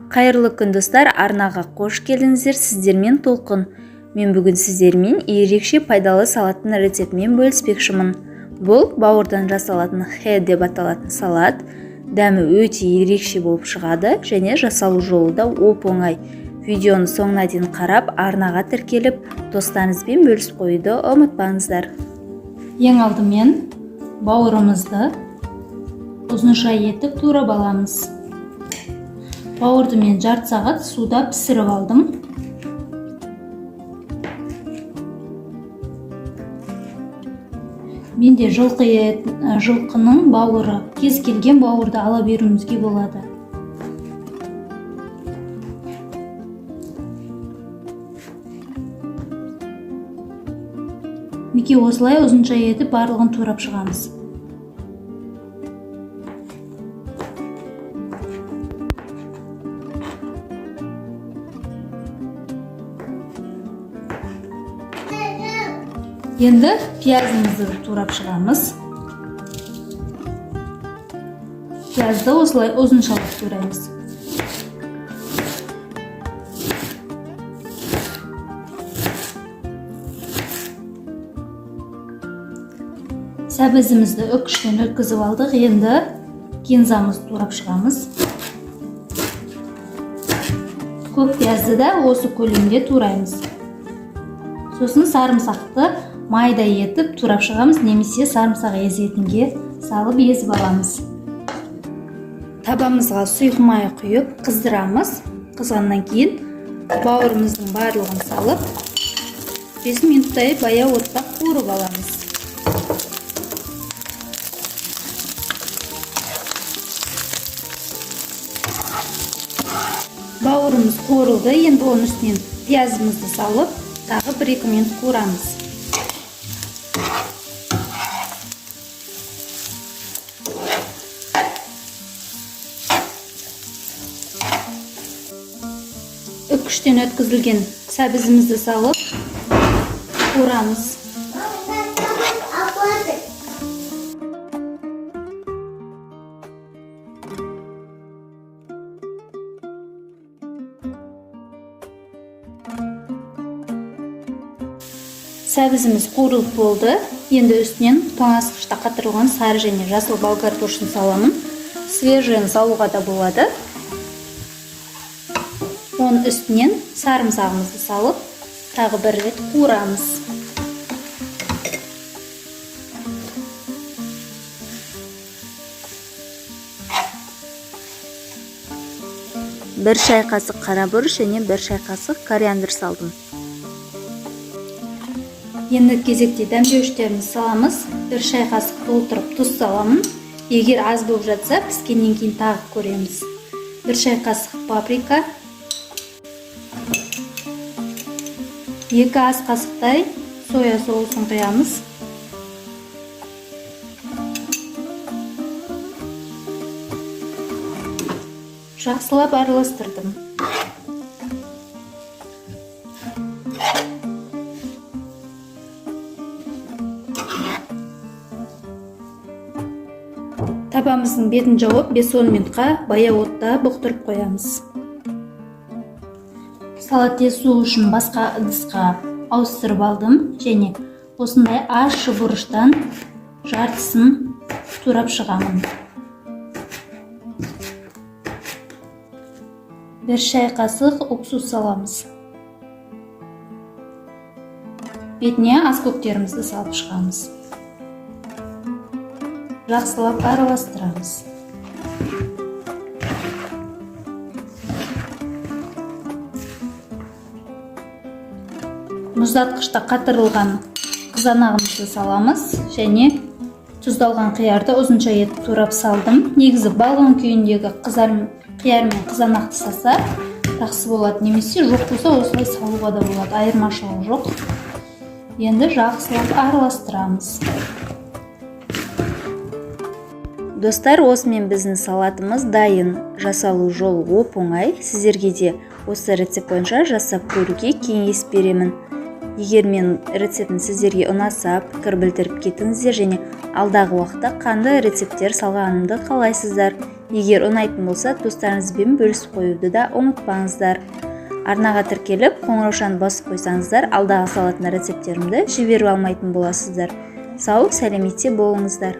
Қайырлы күн достар, арнаға қош келдіңіздер. Сіздермен Толқын. Мен бүгін сіздермен ерекше пайдалы салаттың рецептімен бөліспекшімін. Бұл бауырдан жасалатын хэ деп аталатын салат. Дәмі өте ерекше болып шығады және жасалу жолы да оп-оңай. Видеоны соңына дейін қарап, арнаға тіркеліп, достарыңызбен бөлісіп қоюды ұмытпаңыздар. Ең алдымен бауырымызды ұзынша етіп турап аламыз. Бауырды мен жарты сағат суда пісіріп алдым. Менде жылқының бауыры, кез келген бауырды ала беруімізге болады. Мінекей осылай ұзынша етіп барлығын турап шығамыз. Енді пиязымызды турап шығамыз. Пиязды осылай ұзыншалап тураймыз. Сәбізімізді үкіштен өткізіп алдық. Енді гинзамызды турап шығамыз. Көк пиязды да осы көлемде тураймыз. Сосын сарымсақты майда етіп турап шығамыз, немесе сарымсақ езетінге салып езіп аламыз. Табамызға сұйық май құйып қыздырамыз. Қызғаннан кейін бауырымыздың барлығын салып 5 минуттай баяу отта қуырып аламыз. Бауырымыз қуырылды. Енді оның үстінен пиязымызды салып, тағы 1-2 минут қуырамыз. Үкіштен өткізілген сәбізімізді салып қуырамыз. Сәбізіміз қуырылып болды. Енді үстінен тоңазытқышта қатырылған сары және жасыл болгар торшын саламын. Свежийін салуға да болады. Оның үстінен сарымсағымызды салып, тағы 1 рет қуырамыз. Бір шай қасық қара бұрыш және 1 шай қасық кориандр салдым. Енді кезекте дәмдеуіштерімізді саламыз. 1 шай қасық толтырып тұз саламын. Егер аз болып жатса, піскеннен кейін тағы көреміз. 1 шай қасық паприка, 2 ас қасықтай соя соусын құямыз. Жақсылап араластырдым. Табамыздың бетін жауып 5-10 минутқа баяу отта бұқтырып қоямыз. Салат езу үшін басқа ыдысқа ауыстырып алдым және осындай ащы бұрыштан жартысын турап шығамын. 1 шай қасық уксус саламыз. Бетіне ас көктерімізді салып шығамыз. Жақсылап араластырамыз. Мұздатқышта қатырылған қызанағымызды саламыз және тұздалған қиярды ұзынша етіп турап салдым. Негізі балғын күйіндегі қияр мен қызанақты салса жақсы болады, немесе жоқ болса осылай салуға да болады, айырмашылығы жоқ. Енді жақсылап араластырамыз. Достар, осымен біздің салатымыз дайын. Жасалу жолы оп-оңай. Сіздерге де осы рецепт бойынша жасап көруге кеңес беремін. Егер мен рецептін сіздерге ұнаса, пікір білдіріп кетіңіздер және алдағы уақытта қандай рецепттер салғанымды қалайсыздар. Егер ұнайтын болса, достарыңызбен бөлісіп қоюды да ұмытпаңыздар. Арнаға тіркеліп, қоңыраушаны басып қойсаңыздар, алдағы салатын рецепттерімді жіберіп алмайтын боласыздар. Сау, сәлеметте болыңыздар.